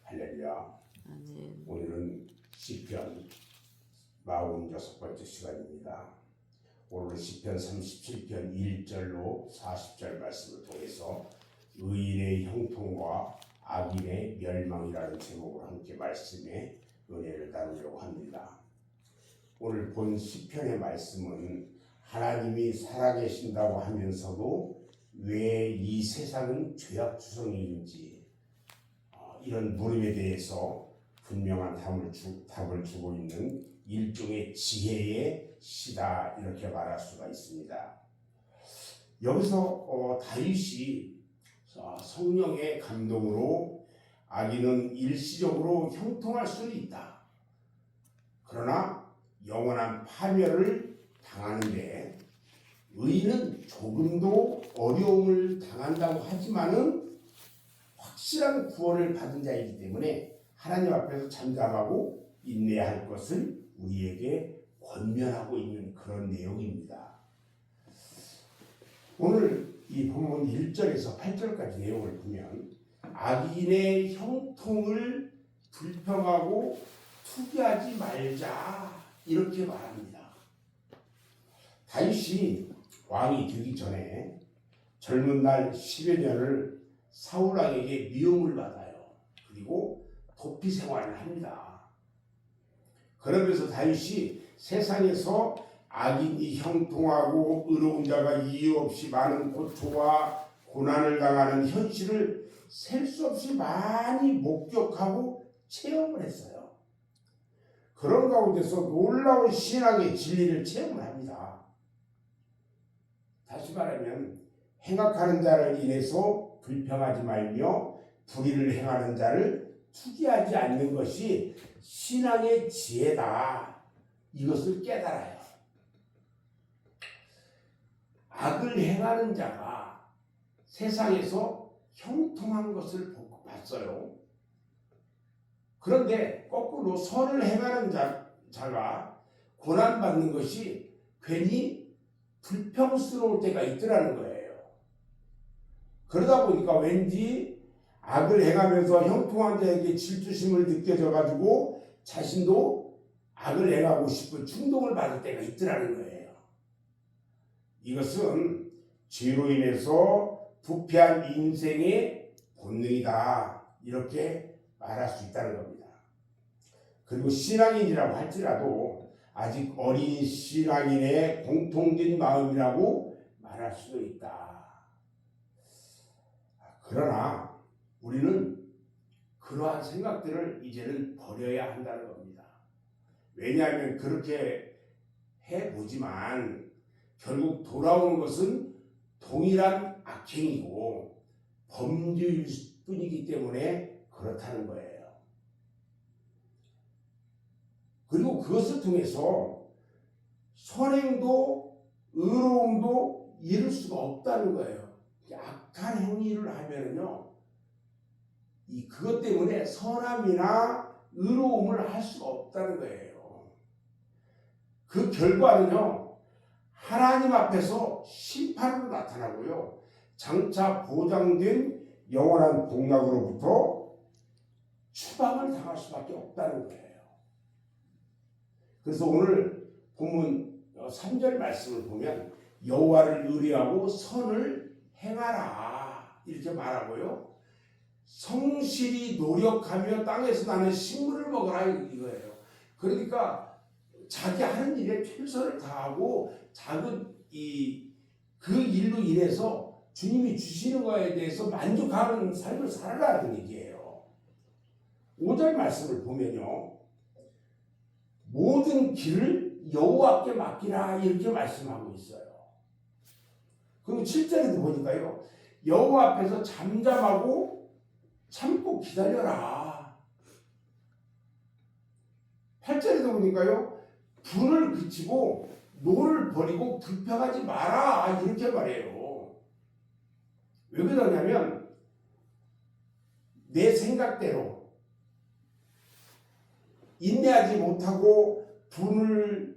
할렐루야. 아멘. 오늘은 시편 46번째 시간입니다. 오늘은 시편 37편 1절로 40절 말씀을 통해서 의인의 형통과 악인의 멸망이라는 제목으로 함께 말씀의 은혜를 나누려고 합니다. 오늘 본 시편의 말씀은 하나님이 살아계신다고 하면서도 왜 이 세상은 죄악투성이인지 이런 물음에 대해서 분명한 답을 주고 있는 일종의 지혜의 시다, 이렇게 말할 수가 있습니다. 여기서 다윗이 성령의 감동으로 악인은 일시적으로 형통할 수는 있다. 그러나 영원한 파멸을 당하는데 의인은 조금도 어려움을 당한다고 하지만은 확실한 구원을 받은 자이기 때문에 하나님 앞에서 잠잠하고 인내해야 할 것을 우리에게 권면하고 있는 그런 내용입니다. 오늘 이 본문 1절에서 8절까지 내용을 보면 악인의 형통을 불평하고 투기하지 말자, 이렇게 말합니다. 다윗이 왕이 되기 전에 젊은 날 10여 년을 사울왕에게 미움을 받아요. 그리고 도피 생활을 합니다. 그러면서 다윗이 세상에서 악인이 형통하고 의로운 자가 이유 없이 많은 고초와 고난을 당하는 현실을 셀 수 없이 많이 목격하고 체험을 했어요. 그런 가운데서 놀라운 신앙의 진리를 체험을 합니다. 다시 말하면 행악하는 자를 인해서 불평하지 말며 불의를 행하는 자를 투기하지 않는 것이 신앙의 지혜다, 이것을 깨달아요. 악을 행하는 자가 세상에서 형통한 것을 봤어요. 그런데 거꾸로 선을 행하는 자가 고난받는 것이 괜히 불평스러울 때가 있더라는 거예요. 그러다 보니까 왠지 악을 행하면서 형통한 자에게 질투심을 느껴져 가지고 자신도 악을 행하고 싶은 충동을 받을 때가 있더라는 거예요. 이것은 죄로 인해서 부패한 인생의 본능이다, 이렇게 말할 수 있다는 겁니다. 그리고 신앙인이라고 할지라도 아직 어린 신앙인의 공통된 마음이라고 말할 수도 있다. 그러나 우리는 그러한 생각들을 이제는 버려야 한다는 겁니다. 왜냐하면 그렇게 해보지만 결국 돌아오는 것은 동일한 악행이고 범죄일 뿐이기 때문에 그렇다는 거예요. 그리고 그것을 통해서 선행도 의로움도 이룰 수가 없다는 거예요. 악한 행위를 하면은요, 그것 때문에 선함이나 의로움을 할 수가 없다는 거예요. 그 결과는요, 하나님 앞에서 심판으로 나타나고요, 장차 보장된 영원한 복락으로부터 추방을 당할 수밖에 없다는 거예요. 그래서 오늘 본문 3절 말씀을 보면 여호와를 의뢰하고 선을 행하라, 이렇게 말하고요, 성실히 노력하며 땅에서 나는 식물을 먹어라, 이거예요. 그러니까 자기 하는 일에 최선을 다하고 작은 그 일로 인해서 주님이 주시는 거에 대해서 만족하는 삶을 살아라는 얘기예요. 5절 말씀을 보면요, 모든 길을 여호와께 맡기라, 이렇게 말씀하고 있어요. 그리고 7절에도 보니까요, 여호와 앞에서 잠잠하고 참고 기다려라. 8절에도 보니까요, 분을 그치고 노를 버리고 불평하지 마라, 이렇게 말해요. 왜 그러냐면 내 생각대로 인내하지 못하고 분을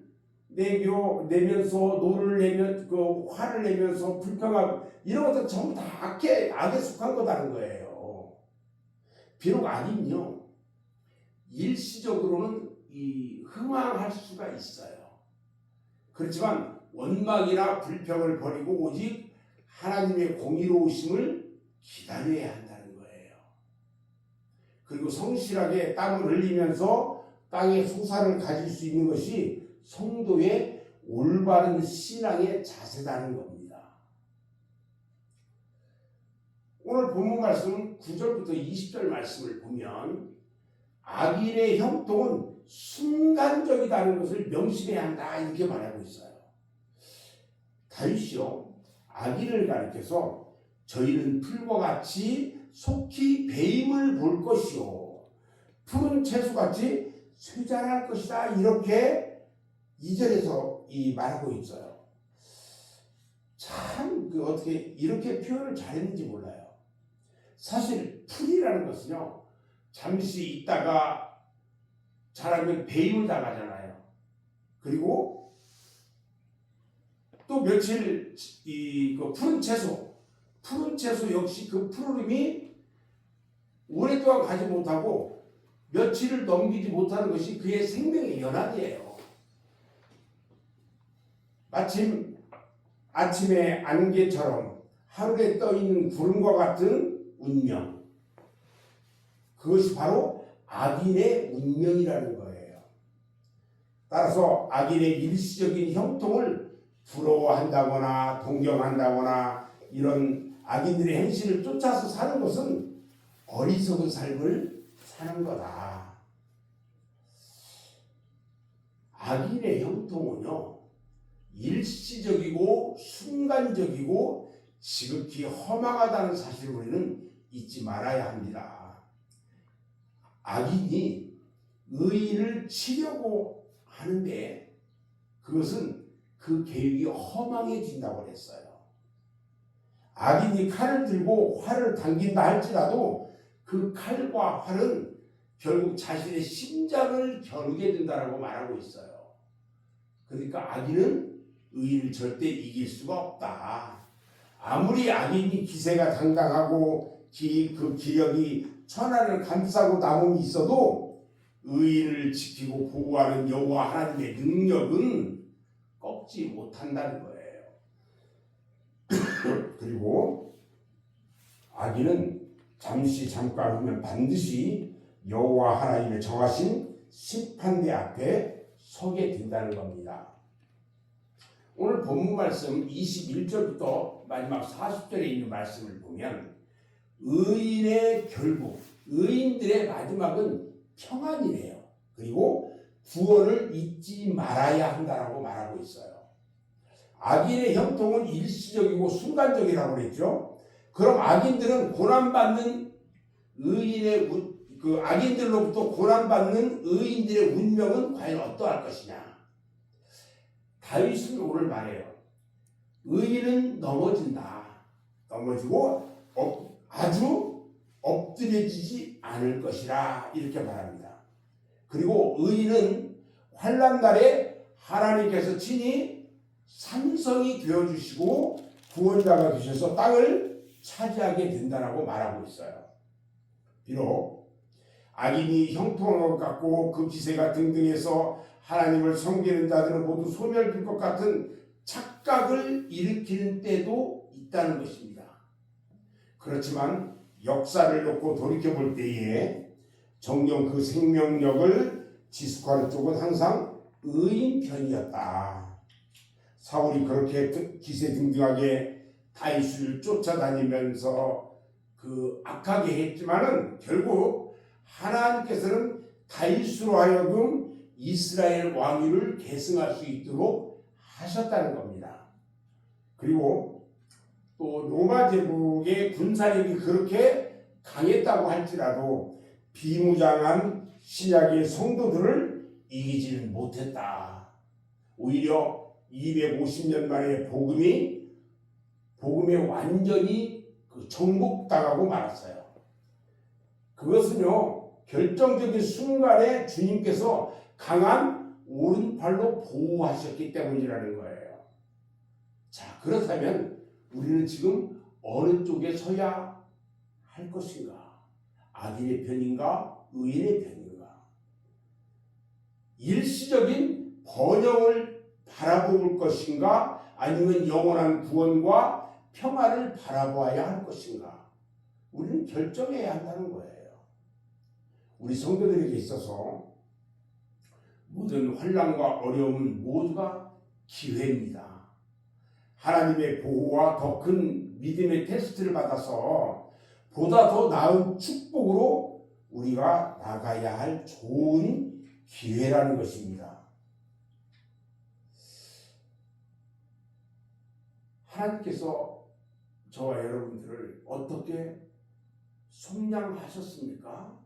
내면서 노를 내면 화를 내면서 불평하고 이런 것들 전부 다 악에 속한 거다는 거예요. 비록 악인요 일시적으로는 흥황할 수가 있어요. 그렇지만 원망이나 불평을 버리고 오직 하나님의 공의로우심을 기다려야 한다는 거예요. 그리고 성실하게 땀을 흘리면서 땅의 소산을 가질 수 있는 것이 성도의 올바른 신앙의 자세라는 겁니다. 오늘 본문 말씀 9절부터 20절 말씀을 보면 악인의 형통은 순간적이다는 것을 명심해야 한다 이렇게 말하고 있어요. 다윗이요 악인을 가리켜서 저희는 풀과 같이 속히 배임을 볼 것이요 푸른 채소같이 쇠잔할 것이다 이렇게 2절에서 말하고 있어요. 참 어떻게 이렇게 표현을 잘했는지 몰라요. 사실 풀이라는 것은요 잠시 있다가 자라면 배임을 당하잖아요. 그리고 또 며칠 그 푸른 채소 역시 그 푸르름이 오랫동안 가지 못하고 며칠을 넘기지 못하는 것이 그의 생명의 연합이에요. 마침 아침의 안개처럼 하늘에 떠있는 구름과 같은 운명, 그것이 바로 악인의 운명이라는 거예요. 따라서 악인의 일시적인 형통을 부러워한다거나 동경한다거나 이런 악인들의 행실을 쫓아서 사는 것은 어리석은 삶을 사는 거다. 악인의 형통은요 일시적이고 순간적이고 지극히 허망하다는 사실을 우리는 잊지 말아야 합니다. 악인이 의인을 치려고 하는데 그것은 그 계획이 허망해진다고 했어요. 악인이 칼을 들고 활을 당긴다 할지라도 그 칼과 활은 결국 자신의 심장을 겨누게 된다라고 말하고 있어요. 그러니까 악인은 의인을 절대 이길 수가 없다. 아무리 악인이 기세가 당당하고 그 기력이 천하를 감싸고 남음이 있어도 의인을 지키고 보호하는 여호와 하나님의 능력은 꺾지 못한다는 거예요. 그리고 악인은 잠깐 후면 반드시 여호와 하나님의 정하신 심판대 앞에 서게 된다는 겁니다. 오늘 본문 말씀 21절부터 마지막 40절에 있는 말씀을 보면 의인의 결국, 의인들의 마지막은 평안이래요. 그리고 구원을 잊지 말아야 한다라고 말하고 있어요. 악인의 형통은 일시적이고 순간적이라고 그랬죠. 그럼 악인들은 고난받는 악인들로부터 고난받는 의인들의 운명은 과연 어떠할 것이냐? 다윗은 오늘 말해요. 의인은 넘어진다. 넘어지고 아주 엎드려지지 않을 것이라 이렇게 말합니다. 그리고 의인은 환난 날에 하나님께서 친히 산성이 되어주시고 구원자가 되셔서 땅을 차지하게 된다라고 말하고 있어요. 비록 악인이 형통한 것 같고 그 기세가 등등해서 하나님을 섬기는 자들은 모두 소멸될 것 같은 착각을 일으키는 때도 있다는 것입니다. 그렇지만 역사를 놓고 돌이켜볼 때에 정녕 그 생명력을 지속하는 쪽은 항상 의인 편이었다. 사울이 그렇게 기세등등하게 다윗을 쫓아다니면서 악하게 했지만은 결국 하나님께서는 다윗으로 하여금 이스라엘 왕위를 계승할 수 있도록 하셨다는 겁니다. 그리고 또 로마 제국의 군사력이 그렇게 강했다고 할지라도 비무장한 신약의 성도들을 이기지는 못했다. 오히려 250년 만에 복음에 완전히 정복당하고 말았어요. 그것은요 결정적인 순간에 주님께서 강한 오른팔로 보호하셨기 때문이라는 거예요. 자, 그렇다면 우리는 지금 어느 쪽에 서야 할 것인가? 악인의 편인가 의인의 편인가? 일시적인 번영을 바라볼 것인가 아니면 영원한 구원과 평화를 바라보아야 할 것인가? 우리는 결정해야 한다는 거예요. 우리 성도들에게 있어서 모든 환난과 어려움은 모두가 기회입니다. 하나님의 보호와 더 큰 믿음의 테스트를 받아서 보다 더 나은 축복으로 우리가 나가야 할 좋은 기회라는 것입니다. 하나님께서 저와 여러분들을 어떻게 속량하셨습니까?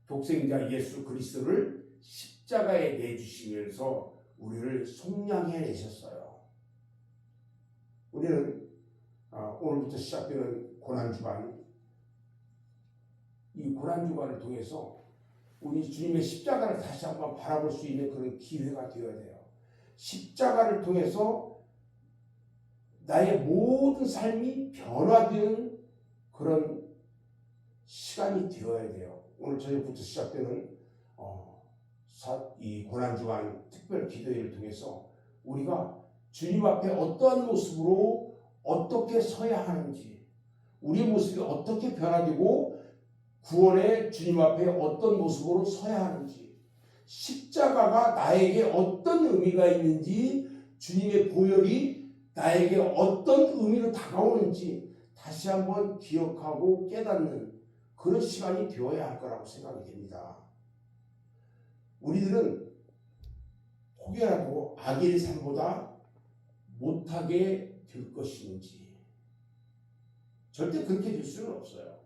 독생자 예수 그리스도를 십자가에 내주시면서 우리를 속량해 내셨어요. 우리는 오늘부터 시작되는 고난주간, 이 고난주간을 통해서 우리 주님의 십자가를 다시 한번 바라볼 수 있는 그런 기회가 되어야 돼요. 십자가를 통해서 나의 모든 삶이 변화되는 그런 시간이 되어야 돼요. 오늘 저녁부터 시작되는 이 고난주간 특별 기도회를 통해서 우리가 주님 앞에 어떠한 모습으로 어떻게 서야 하는지, 우리의 모습이 어떻게 변화되고 구원의 주님 앞에 어떤 모습으로 서야 하는지, 십자가가 나에게 어떤 의미가 있는지, 주님의 보혈이 나에게 어떤 의미로 다가오는지 다시 한번 기억하고 깨닫는 그런 시간이 되어야 할 거라고 생각이 됩니다. 우리들은 혹여라도 악인의 삶보다 못하게 될 것인지 절대 그렇게 될 수는 없어요.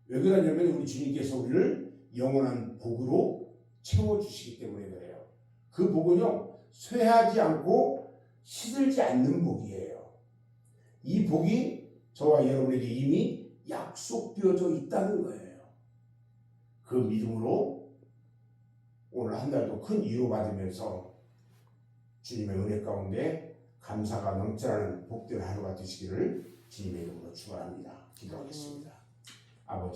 왜 그러냐면 우리 주님께서 우리를 영원한 복으로 채워주시기 때문에 그래요. 그 복은요, 쇠하지 않고 시들지 않는 복이에요. 이 복이 저와 여러분에게 이미 약속되어져 있다는 거예요. 그 믿음으로 오늘 한 달도 큰 위로받으면서 주님의 은혜 가운데 감사가 넘쳐나는 복된 하루가 되시기를 주님의 이름으로 축원합니다. 기도하겠습니다. 아버지